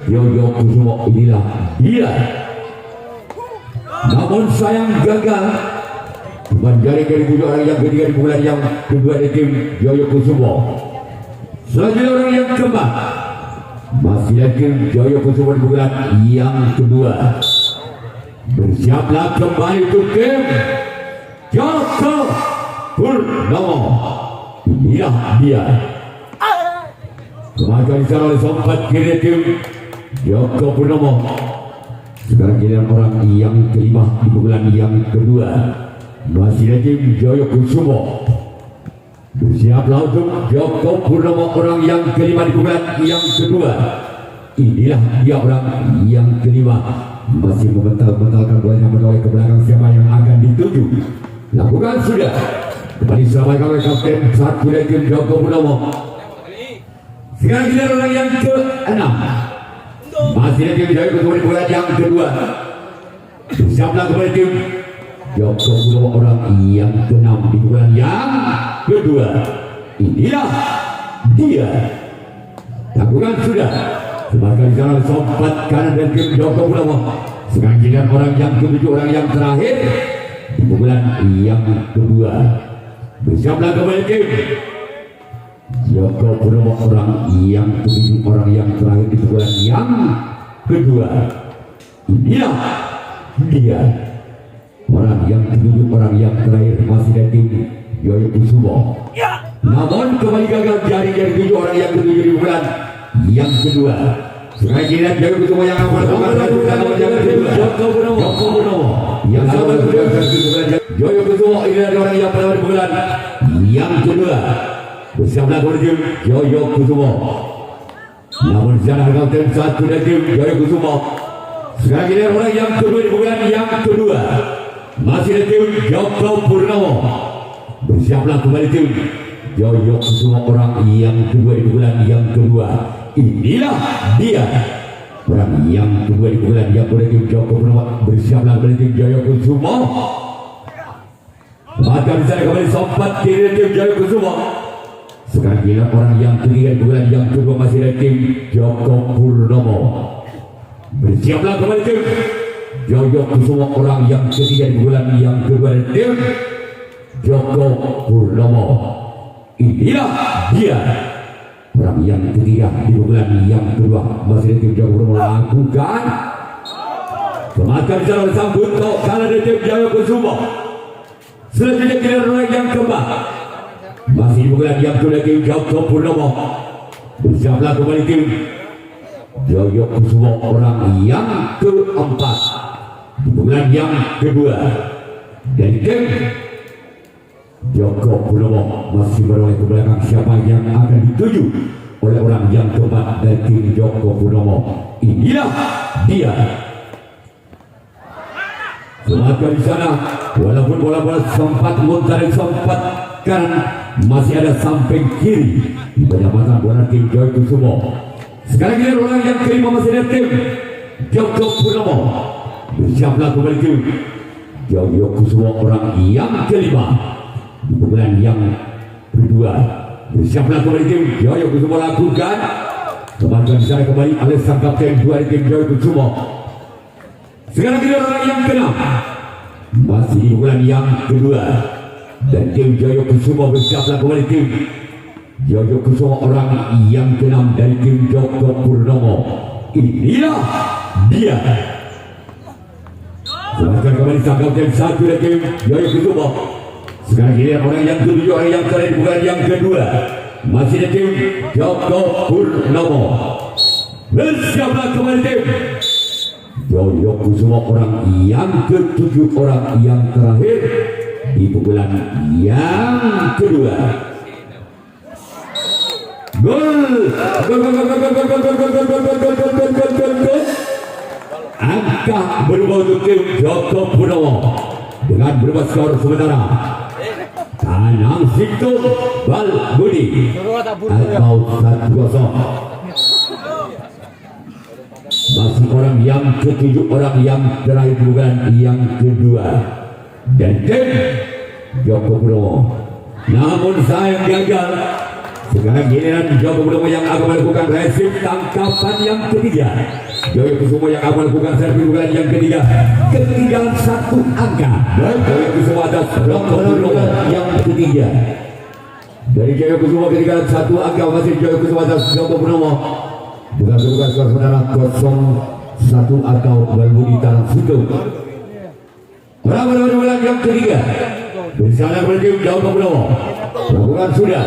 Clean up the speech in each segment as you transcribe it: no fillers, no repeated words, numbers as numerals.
Yoyo Kusumo inilah dia. Namun sayang gagal. Menjadi dari tujuh orang yang ketiga di bulan yang kedua di tim Yoyo Kusumo. Selanjutnya orang yang keempat masih ada tim Yoyo Kusumo di bulan yang kedua. Bersiaplah kembali untuk tim Joko Purnomo. Inilah dia. Kemajuan di sana oleh sobat kiri tim Joko Purnomo. Sekarang giliran orang yang kelima di bulan yang kedua. Masih ada tim Yoyo Kusumo. Bersiaplah untuk Joko Purnomo orang yang kelima di bulan yang kedua. Inilah dia orang yang kelima. Masih membental-bentalkan bolanya menoleh ke belakang siapa yang akan dituju. Lakukan sudah. Kembali selamatkan oleh kapten satu dari tim Joko Purnomo. Sekarang giliran orang yang ke-6. Masih ada tim Yoyo Kusumo di bulan yang kedua. Bersiaplah kembali tim Joko Purnomo orang yang ke-6 di bulan yang kedua. Inilah dia. Lakukan sudah. Sebagai jalan sobat kanan dan tim Joko Purnomo. Sekarang giliran orang yang ke-7 orang yang terakhir di bulan yang kedua. Bersiaplah kembali tim Joko Purnomo orang yang ke-7 orang yang terakhir di bulan yang kedua. Inilah dia. Orang yang ke-7 orang yang terakhir masih dari tim Yoyo Kusumo. Namun kembali gagal dari 7 orang yang ke-7 di bulan yang kedua. Sekarang giliran Yoyo Kusumo yang akan Joko Purnomo yang sama Yoyo Kusumo ini adalah orang yang pertama di bulan yang kedua. Bersiaplah kembali tim Yoyo Kusumo. Namun sana harga tim satu dari tim Yoyo Kusumo. Sekarang giliran orang yang kedua di bulan yang kedua. Masih ada tim Joko Purnomo. Bersiaplah kembali tim Yoyo Kusumo orang yang kedua di bulan yang kedua. Inilah dia. Orang yang kedua di bulan yang kedua tim Joko Purnomo. Bersiaplah kembali tim Yoyo Kusumo. Maka bisa kembali sobat kiri tim Yoyo Kusumo. Sekarang giliran orang yang ketiga di bulan yang kedua masih ada tim Joko Purnomo. Bersiaplah kembali tim Yoyo Kusumo orang yang ketiga di bulan yang kedua tim Joko Purnomo. Inilah dia. Orang yang ketiga di bulan yang kedua masih ada tim Joko Purnomo. Lakukan kemakan jalan sambut kau kalah dari tim Yoyo Kusumo. Selanjutnya giliran orang yang keempat masih di bulan yang kedua tim Joko Purnomo. Bersiaplah kembali tim Yoyo Kusumo orang yang keempat di bulan yang kedua. Dan tim Joko Purnomo masih beroleh ke belakang siapa yang akan dituju oleh orang yang keempat dari tim Joko Purnomo. Inilah dia. Semangat di sana. Walaupun bola-bola sempat muntah dan sempat kanan, masih ada samping kiri di penyambatan bola tim Yoyo Kusumo. Sekarang ini orang yang kelima masih ada tim Joko Purnomo. Bersiaplah kembali tim Yoyo Kusumo orang yang kelima di bulan yang kedua. Bersiaplah kembali tim Yoyo Kusumo. Lakukan kembali di sana kembali oleh sang kapten dua tim Yoyo Kusumo. Sekarang ini orang yang keenam masih di bulan yang kedua dan tim Yoyo Kusumo. Bersiaplah kembali tim Yoyo Kusumo orang yang keenam dari tim Joko Purnomo. Inilah dia. Silahkan kembali sang kapten satu dari tim Yoyo Kusumo. Sekarang giliran orang yang ketujuh orang yang terakhir di bulan yang kedua masih di tim Joko Purnomo. Bersiaplah kembali tim Yoyo Kusumo orang yang ketujuh orang yang terakhir di bulan yang kedua. Angka berubah untuk tim Joko Purnomo dengan berubah skor sementara. Tanang Sikto Bal Budi atau 1-0. Masih orang yang ketujuh orang yang terakhir bukan yang kedua dan tim Joko Purnomo. Namun sayang gagal Sekarang giliran Joko Purnomo yang akan melakukan resip tangkapan yang ketiga. Joyo Kusumo yang akan melakukan servis pukulan yang ketiga. Ketinggalan satu angka. Dan Joyo Kusumo atas Joko Purnomo yang ketiga. Dari Joyo Kusumo ketinggalan satu angka, masih Joyo Kusumo atas Joko Purnomo. Dengan kedudukan skor saudara 0-1 atau Balbudi Tarang Situ. Orang berbulan yang ketiga. Bersama berjum Joko Purnomo. Lakukan sudah.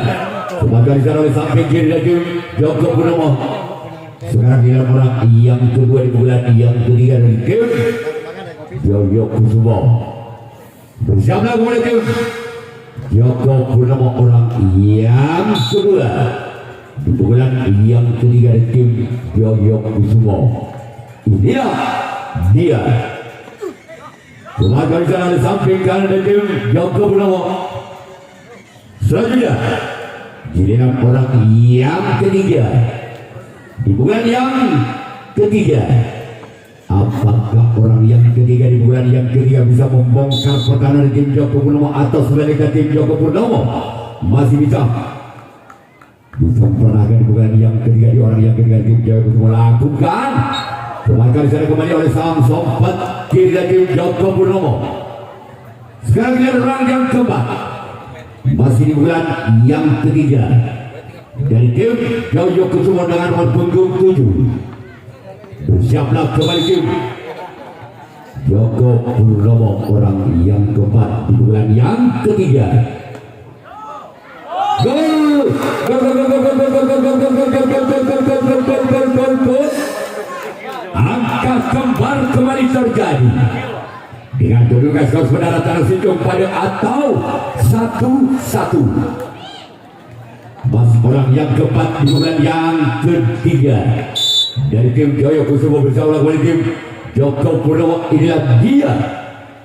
Semoga disana oleh samping kiri dan Joko Purnomo. Sekarang dia orang yang kedua di bulan yang ketiga dari tim Joyo Kusumo. Bersama kemudian tim Joko Purnomo orang yang kedua di bulan yang ketiga dari tim Joyo Kusumo. Inilah dia. Semoga disana oleh samping kanan dan tim Joko Purnomo. Selanjutnya giliran orang yang ketiga di bulan yang ketiga. Apakah orang yang ketiga di bulan yang ketiga bisa membongkar pertahanan tim Joko Purnomo atau sebaliknya tim Joko Purnomo masih bisa memperanakan di bulan yang ketiga di orang yang ketiga tim Joko Purnomo lakukan. Maka disana kembali oleh sang sompat kiri dan tim Joko Purnomo. Sekarang dia orang yang keempat masih di bulan yang ketiga dari tim Joyo Kusumo dengan nomor punggung 7. Bersiaplah kembali tim Joko Purnomo orang yang keempat di bulan yang ketiga. Gol! Angka kembar kembali terjadi dengan kedudukan skor saudara Tarang Situ pada atau 1-1. Mas orang yang keempat di bulan yang ketiga dari tim Joyo Kusumo bersama dengan tim Joko Purnomo. Inilah dia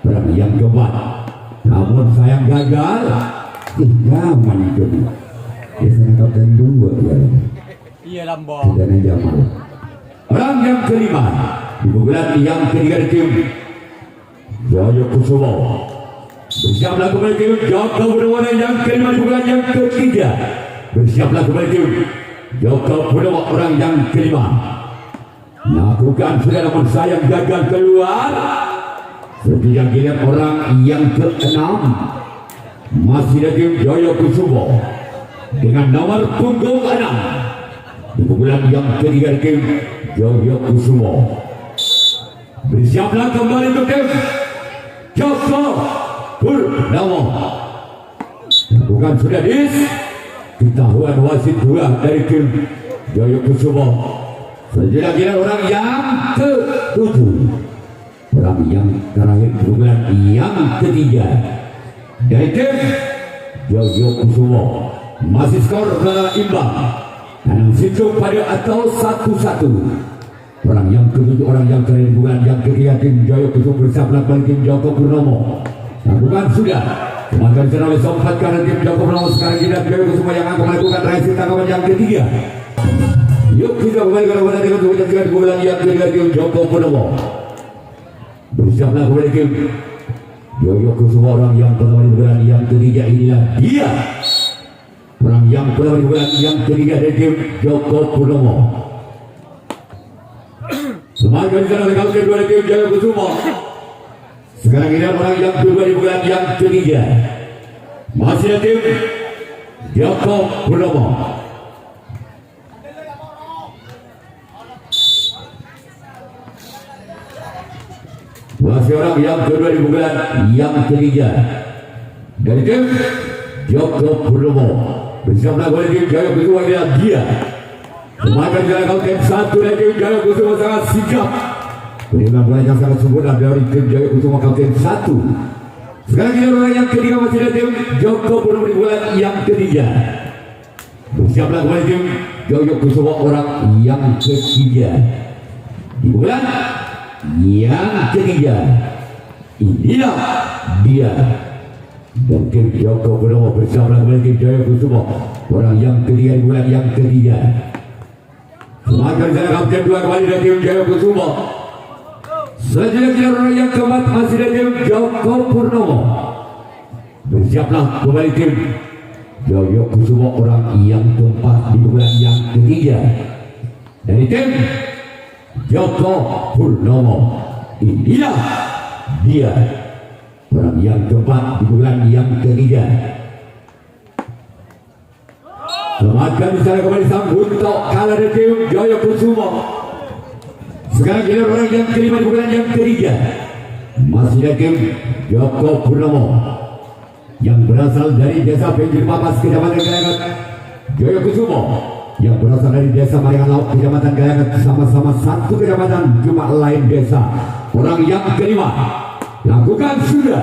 orang yang keempat. Namun sayang gagal. Nyaman itu. Biasanya kapten 2 ya. Iya lambang. Dan Jamal. Orang yang kelima di bulan yang ketiga dari tim Joyo Kusumo. Bersiaplah kembali tim Joko Purnomo yang kelima di bulan yang ketiga. Bersiaplah kembali tim Joko Purnomo orang yang kelima. Lakukan sudah namun sayang gagal keluar. Seperti giliran orang yang keenam masih dari tim Joyo Kusumo dengan nomor punggung 6 di bulan yang ketiga tim Joyo Kusumo. Bersiaplah kembali untuk tim Joko Purnomo. Bukan sudah ketahuan wasit 2 dari tim Joyo Kusumo. Selanjutnya orang yang ke-7, orang yang terakhir bulan yang ketiga dari tim Joyo Kusumo. Masih skor imbang dan situ pada atau 1-1. Orang yang ke-7 orang yang terakhir bulan yang ketiga tim Joyo Kusumo. Bersiaplah kembali tim Joko Purnomo. Lakukan sudah. Semangat oleh sompat karena tim Joko Purnomo. Sekarang kita Joyo Kusumo yang akan melakukan resip tangkapan yang ketiga. Yuk kita kembali ke lawan dengan tujuan bulan yang ketiga tim Joko Purnomo. Bersiaplah kembali tim Joyo Kusumo orang yang pertama di bulan yang ketiga. Inilah dia orang yang pertama di bulan yang ketiga dari tim Joko Purnomo. Semangat oleh kawan kedua dari tim Joyo Kusumo. Sekarang ini orang yang kedua di bulan yang ketiga masih ada tim Joko Purnomo. Masih orang yang kedua di bulan yang ketiga dari tim Joko Purnomo. Bersama dengan tim Joyo Kusumo adalah dia. Semangat jalan kawan satu dari tim Joyo Kusumo sangat sigap. Penerimaan bola yang sangat sempurna dari tim Joyo Kusumo kapten 1. Sekarang kita orang yang ketiga masih ada tim Joko Purnomo di bulan yang ketiga. Bersiaplah kembali tim Joyo Kusumo orang yang ketiga di bulan yang ketiga. Inilah dia dan tim Joko Purnomo bersama dengan tim Joyo Kusumo orang yang ketiga di bulan yang ketiga. Semangat sana kapten 2 kembali dari tim Joyo Kusumo. Selanjutnya orang yang keempat masih dari tim Joko Purnomo. Bersiaplah kembali tim Yoyo Kusumo orang yang keempat di pukulan yang ketiga dari tim Joko Purnomo. Inilah dia orang yang keempat di pukulan yang ketiga. Selamatkan di sana kembali sang untuk kalah dari tim Yoyo Kusumo. Sekarang giliran orang yang kelima di pukulan yang ketiga. Masih dari tim Joko Purnomo yang berasal dari desa Pinggir Papas, Kecamatan Gayangat. Yoyo Kusumo yang berasal dari desa Maringan Laut, Kecamatan Gayangat, sama-sama satu kecamatan cuma lain desa. Orang yang kelima lakukan sudah.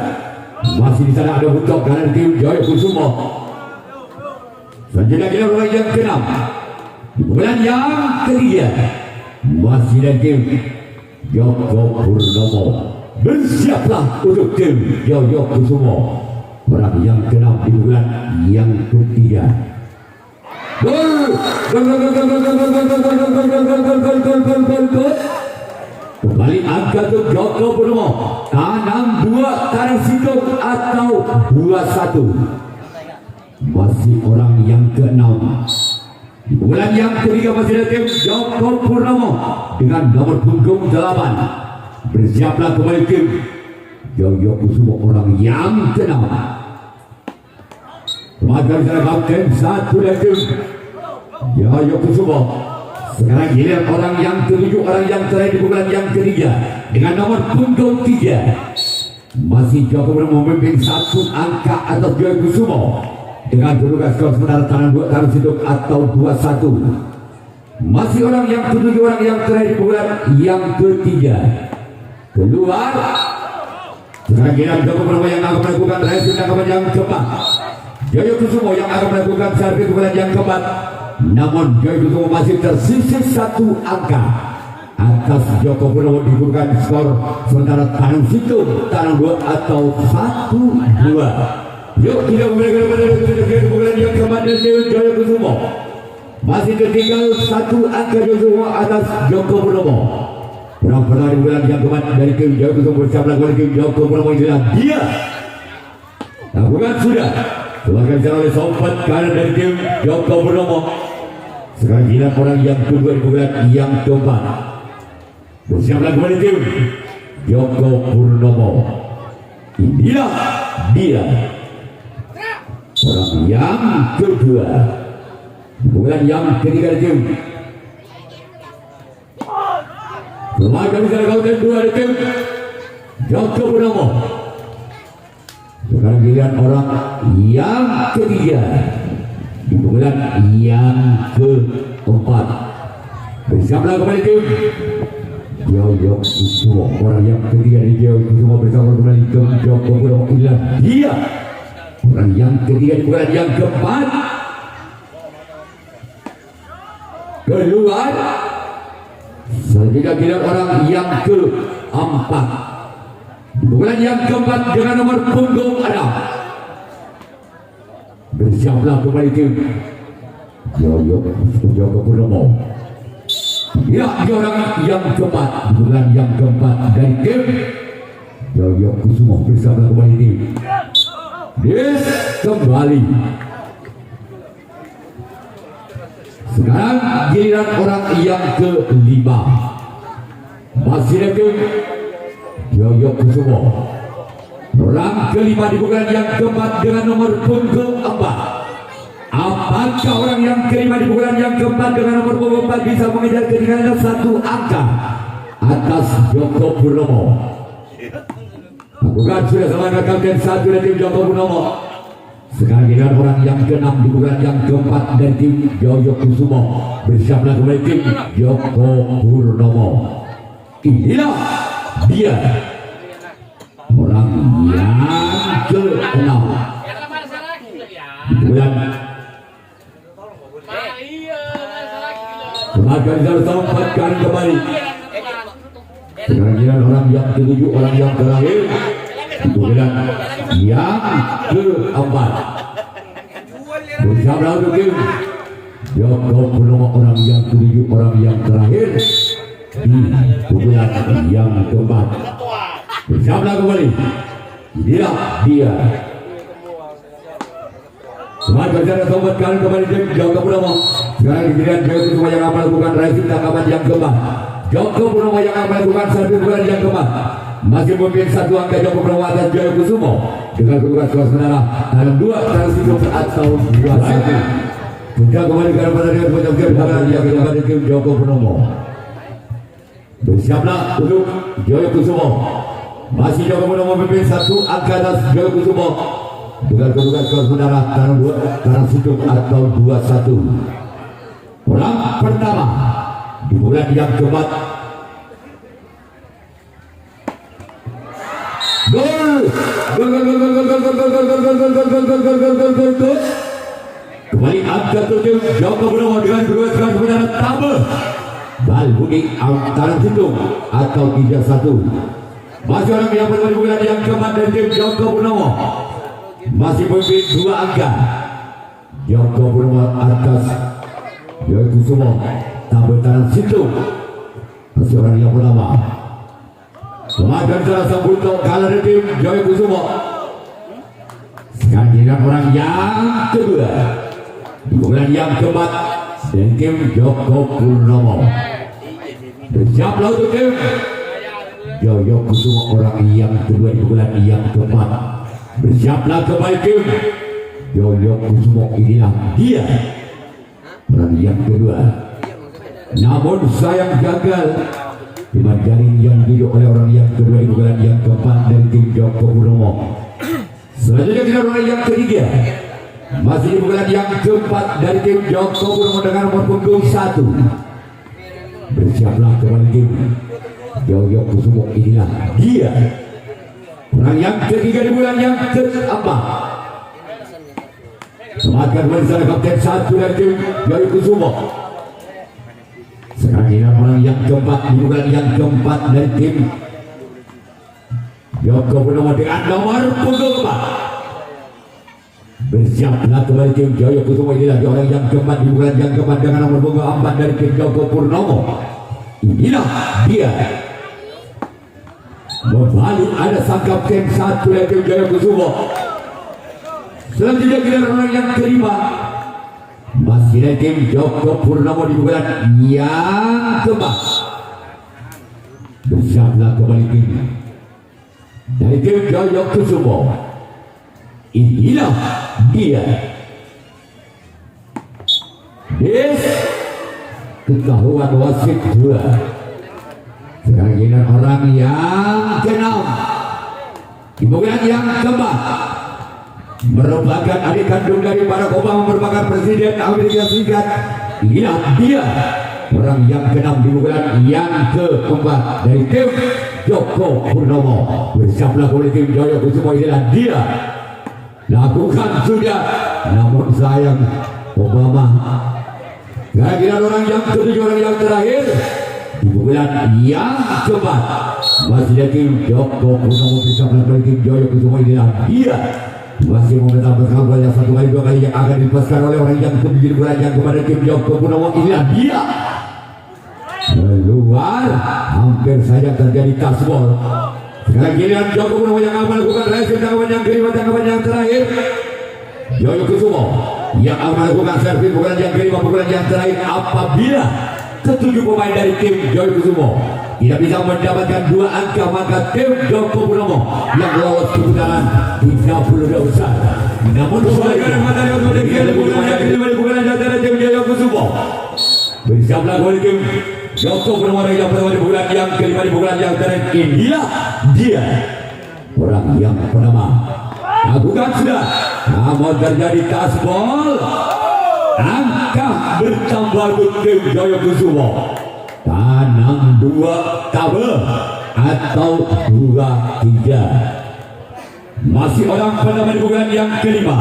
Masih di sana ada untuk kanan tim Yoyo Kusumo. Selanjutnya kita orang yang keenam di bulan yang ketiga. Masih dari tim Joko Purnomo. Bersiaplah untuk tim Yoyo Kusumo. Orang yang keenam di bulan yang ketiga. Kembali angka untuk Joko Purnomo. Tanam 2 tanah situng atau 21. Masih orang yang keenam di bulan yang ketiga. Masih ada tim Joko Purnomo dengan nomor punggung 8. Bersiaplah kembali tim Yoyo Kusumo orang yang keenam. Maka sana kapten satu dari tim Yoyo Kusumo. Sekarang giliran orang yang ketujuh, orang yang terakhir di bulan yang ketiga dengan nomor punggung 3. Masih Joko Purnomo memimpin 1 angka atas Yoyo Kusumo dengan kedudukan skor sementara tangan 2 tangan situng atau 21. Masih orang yang ketujuh, orang yang terakhir di bulan yang ketiga. Keluar. Sekarang giliran Joko Purnomo yang akan melakukan racing tangkapan yang keempat. Yoyo Kusumo yang akan melakukan servis bulan yang keempat. Namun Yoyo Kusumo masih tersisa 1 angka atas Joko Purnomo dibukukan skor sementara tangan situng tangan 2 atau 1-2. Yuk kita mulai bulan yang keempat dari Yoyo Kusumo. Masih tertinggal 1 angka Yoyo Kusumo atas Joko Purnomo. Perang pertama di bulan yang keempat dari tim Yoyo Kusumo bersama dengan tim Joko Purnomo. Inilah dia. Lakukan sudah. Selamatkan secara oleh sobat kanan dari tim Joko Purnomo. Sekarang giliran orang yang kedua di bulan yang keempat. Bersiaplah kembali tim Joko Purnomo. Inilah dia orang yang kedua di bulan yang ketiga dari tim. Selamatkan secara kaunten 2 dari tim Joko Purnomo. Sekarang giliran orang yang ketiga di bulan yang keempat. Bersiaplah kembali tim Yoyo Kusumo. Orang yang ketiga di Yoyo Kusumo bersama kembali tim Joko Purnomo. Inilah dia orang yang ketiga di bulan yang keempat. Keluar. Selanjutnya giliran orang yang keempat bulan yang keempat dengan nomor punggung 6. Bersiaplah kembali tim Yoyo Joko Purnomo. Ya, orang yang keempat bulan yang keempat dari tim Yoyo Kusumo. Bersiaplah kembali tim kembali. Sekarang giliran orang yang kelima. Masih dari tim Yoyo Kusumo. Orang kelima di bulan yang keempat dengan nomor punggung 4. Apakah orang yang kelima di bulan yang keempat dengan nomor punggung 4 bisa mengejar ketinggalan 1 angka atas Joko Purnomo? Lakukan sudah sama kapten 1 dari tim Joko Purnomo. Sekarang giliran orang yang ke-6 di bulan yang keempat dari tim Yoyo Kusumo. Bersiaplah kembali tim Joko Purnomo. Inilah dia orang yang ke-6 bulan Semangat dari sampaikan kembali. Sekarang giliran orang yang ke-7, orang yang terakhir itu bulan yang ke-4. Bersama untuk tim Joko Purnomo, orang yang ke-7, orang yang terakhir di bulan yang ke-4. Bersama kembali. Inilah dia Semakin cara sobat kalian kembali Joko Purnomo. Sekarang diberikan Joko Kusuma yang akan melakukan racing tangkapan yang keempat. Joko Purnomo yang akan melakukan servis bulan yang keempat. Masih memimpin satu angka Joko Purnomo atas Joko Kusuma dengan kedudukan skor sementara dalam 2 transition atau 2-1. Sudah kembali ke arah dengan pojok game bulan yang keempat tim Joko Purnomo. Bersiaplah untuk Joko Kusuma. Masih Joko Purnomo memimpin satu angka atas Joko Kusuma dengan kedudukan skor sementara dalam 2 transition atau 2-1. Orang pertama di bulan yang keempat. Gol. Kembali angka tujuh Joko Purnomo dengan kedudukan skor sementara tambah. Bal bunyi antara situng atau 3-1. Masih orang yang bermain bulan yang keempat dari tim Joko Purnomo. Masih memimpin 2 angka. Joko Purnomo atas Joko Kusuma tambah tangan situng. Masih orang yang pertama. Semakin salah sambut kalah dari tim Joko Kusuma. Sekarang giliran orang yang kedua di bulan yang keempat dan tim Joko Purnomo. Bersiaplah untuk tim Joko Kusuma orang yang kedua di bulan yang keempat. Bersiaplah kembali tim Joko Kusuma, inilah dia orang yang kedua. Namun sayang gagal dengan jaring yang duduk oleh orang yang kedua di bulan yang keempat dari tim Joko Purnomo. Selanjutnya kita orang yang ketiga masih di bulan yang keempat dari tim Joko Purnomo dengan nomor punggung 1. Bersiaplah kembali tim Joko Kusuma, inilah dia orang yang ketiga di bulan yang keempat. Semangat bersama kapten 1 dari tim Joko Kusuma. Sekarang ini orang yang keempat di bulan yang keempat dari tim Joko Purnomo dengan nomor punggung 4. Bersiaplah kembali tim Joko Kusuma, inilah orang yang keempat di bulan yang keempat dengan nomor punggung 4 dari tim Joko Purnomo. Inilah dia. Berbalik ada sang kapten 1 dari tim Joko Kusuma. Selanjutnya kita orang yang kelima masih dari tim Joko Purnomo di bulan yang keempat. Bersiaplah kembali tim dari tim Joko Kusuma. Inilah dia. Des ketahuan wasit 2. Sekarang giliran orang yang ke-6 di bulan yang keempat, merupakan adik kandung dari Barack Obama, merupakan Presiden Amerika Serikat. Inilah dia orang yang ke-6 di bulan yang keempat dari tim Joko Purnomo. Bersiaplah oleh tim Joko Kusuma, inilah dia. Lakukan sudah, namun sayang Obama. Kira-kira orang yang ke-7, orang yang terakhir di bulan yang keempat masih dari tim Joko Purnomo. Bersiaplah oleh tim Joko Kusuma, inilah dia. Masih menetap bersama yang 1 kali 2 kali yang akan dilepaskan oleh orang yang ke-7 di bulan yang kepada tim Joko Purnomo. Inilah dia. Keluar, hampir saja terjadi tasbol. Sekarang giliran Joko Purnomo yang akan melakukan racing tangkapan yang kelima, tangkapan yang terakhir. Joko Kusuma yang akan melakukan servis bulan yang kelima, bulan yang terakhir. Apabila ke-7 pemain dari tim Joko Kusuma tidak bisa mendapatkan 2 angka, maka tim Joko Purnomo yang lolos ke putaran 32 besar. Namun sebaliknya bukan antara tim Joko Kusuma. Bersiaplah kembali tim Joko Purnomo yang pertama di bulan yang kelima, di bulan yang terakhir. Inilah dia orang yang pertama. Lakukan sudah, namun terjadi tasbol. Angka bertambah untuk tim Joko Kusuma. Tanang 2 tabel atau 2-3. Masih orang pertama di bulan yang kelima,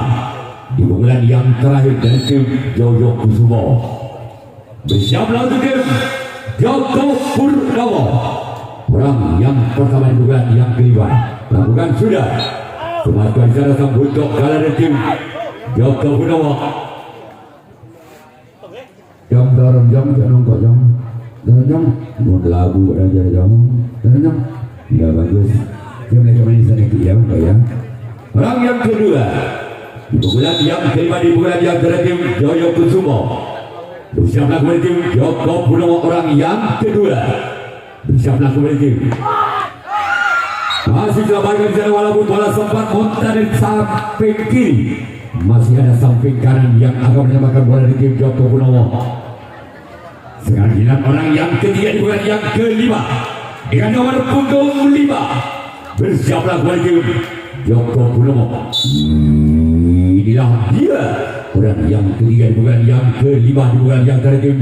di bulan yang terakhir dari tim Joko Kusuma. Bersiaplah untuk tim Joko Purnomo orang yang pertama di bulan yang kelima. Lakukan sudah. Kemajuan secara sambut kalah dari tim Joko Purnomo. Jam dorong jam jangan kok jam. Jam mau lagu aja jam. Jam ya bagus. Dia mereka main sana ya, ya. Orang yang kedua Di pukulan yang kelima di pukulan yang terakhir Joyo Kusumo bersiaplah kembali tim Joko Purnomo orang yang kedua. Bersiaplah kembali tim. Masih dilakukan di sana walaupun bola sempat muntah dari samping kiri. Masih ada samping kanan yang akan menyamakan bola di tim Joko Purnomo. Sekarang giliran orang yang ketiga di bulan yang kelima dengan nomor punggung 5. Bersiaplah kembali tim Joko Purnomo. Inilah dia orang yang ketiga di bulan yang kelima di bulan yang terakhir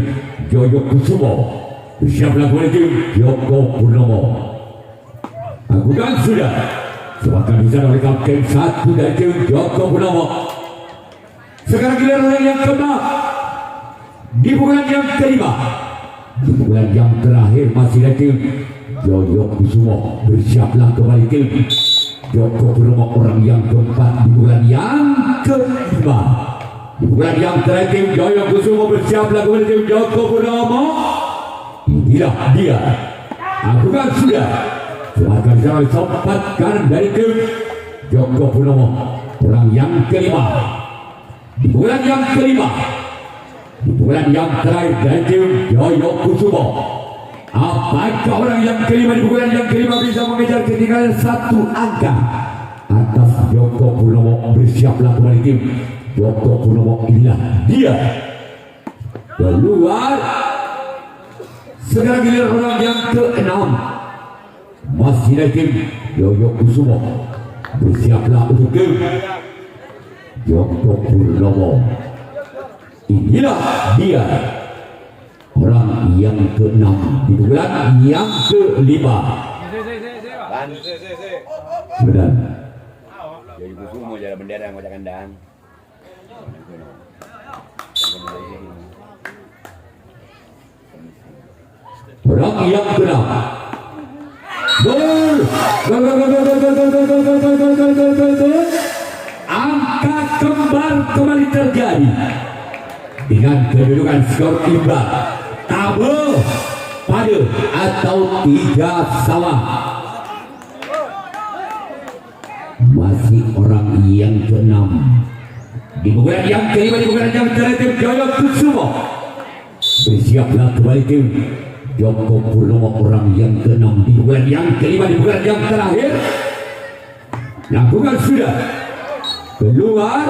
Joyo Kusumo. Bersiaplah kembali tim Joko Purnomo. Agudan sudah sepakat di sana oleh kapten 1 dari tim Joko Purnomo. Sekarang giliran orang yang keempat di bulan yang kelima. Di bulan yang terakhir masih dari tim Joyo Kusumo. Bersiaplah kembali tim Joko Purnomo orang yang keempat di bulan yang kelima. Di bulan yang terakhir tim Joyo Kusumo. Bersiaplah kembali tim Joko Purnomo. Inilah dia. Agudan sudah sepakat oleh sempat kanan dari tim Joko Purnomo orang yang kelima. Di bulan yang kelima, di bulan yang terakhir dari tim Joyo Kusumo. Apakah orang yang kelima di bulan yang kelima bisa mengejar ketinggalan 1 angka atas Joko Purnomo? Bersiaplah kembali tim Joko Purnomo. Inilah dia keluar. Sekarang giliran orang yang ke-6 masih dari tim Joyo Kusumo. Bersiaplah untuk tim Joko Purnomo. Inilah dia orang yang ke-6 di bulan yang ke-5. Benar. Jadi Kusumo jalan bendera yang kocak kandang. Orang yang ke-6. Gol. Angka kembar kembali terjadi dengan kedudukan skor imbang, tabel pada atau 3 sama. Masih orang yang ke-6 di bulan yang kelima di bulan yang terakhir Joyo Kusumo. Bersiaplah kembali tim Joko Purnomo orang yang ke-6 di bulan yang kelima di bulan yang terakhir. Lakukan sudah keluar,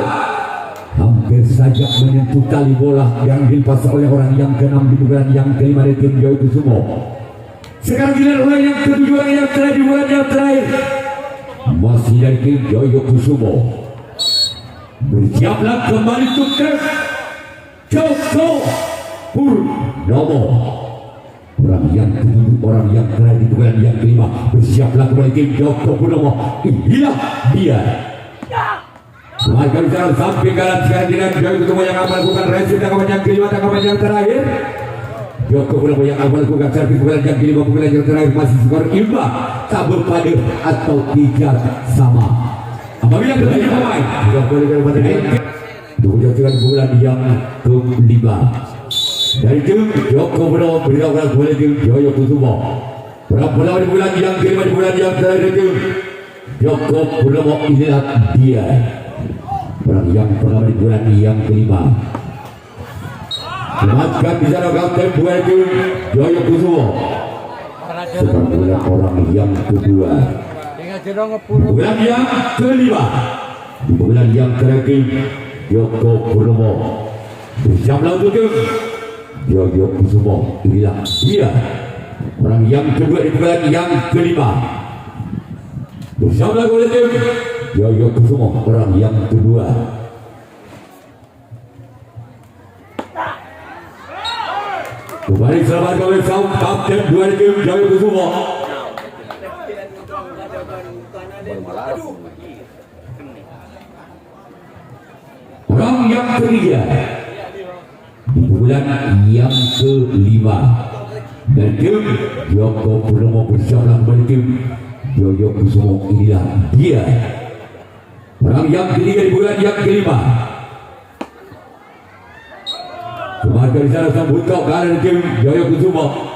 hampir saja menyentuh tali bola yang dilepas oleh orang yang ke-6 di bulan yang kelima dari tim Joyo Kusumo. Sekarang giliran orang yang ke-7 orang yang terakhir di bulan yang terakhir masih dari tim Joyo Kusumo. Bersiaplah kembali untuk tim Joko Purnomo orang yang ke-7 orang yang terakhir di bulan yang kelima. Bersiaplah kembali tim Joko Purnomo. Inilah dia. Semarkan jalan samping kanan. Sekarang dengan Joyo Kusumo yang akan melakukan resim tangkapan yang kelima, tangkapan yang terakhir. Joko Purnomo yang akan melakukan servis bulan yang kelima, bulan yang terakhir masih skor imbang, tabel pada atau 3 sama. Apabila terjadi pemain Joko Purnomo dengan bulan yang kelima dari tim Joko Purnomo berlawan kembali tim Joyo Kusumo. Berlawan di bulan yang kelima di bulan yang terakhir tim Joko Purnomo. Inilah dia orang yang pernah di bulan yang kelima. Selamatkan di sana kapten bulan tim Joyo Kusumo. Sekarang bulan orang yang kedua, bulan yang kelima di bulan yang terakhir Joko Purnomo. Bersiaplah untuk tim Joyo Kusumo. Inilah dia orang yang kedua di bulan yang kelima. Bersiaplah untuk tim Joyo Kusumo orang yang kedua. Kembali selamat oleh sang kapten dua tim Joyo Kusumo. Orang yang ketiga di bulan yang kelima dan tim Joko Purnomo. Bersiaplah kembali tim Joyo Kusumo. Inilah dia orang yang ketiga di bulan yang kelima. Semangat dari sana sambut kau kanan tim Joyo Kusumo.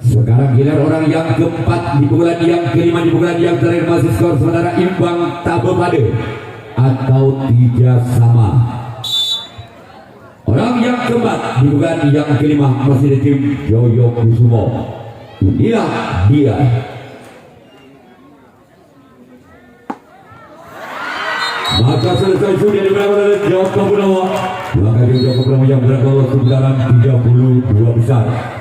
Sekarang giliran orang yang keempat di bulan yang kelima di bulan yang terakhir masih skor sementara imbang tabel pada atau tidak sama. Orang yang keempat di bulan yang kelima masih di tim Yoyo Kusumo. Inilah dia. Maka selesai sudah diberangkat oleh Joko Purnomo. Maka Joko Purnomo yang berangkat ke dalam 32 besar.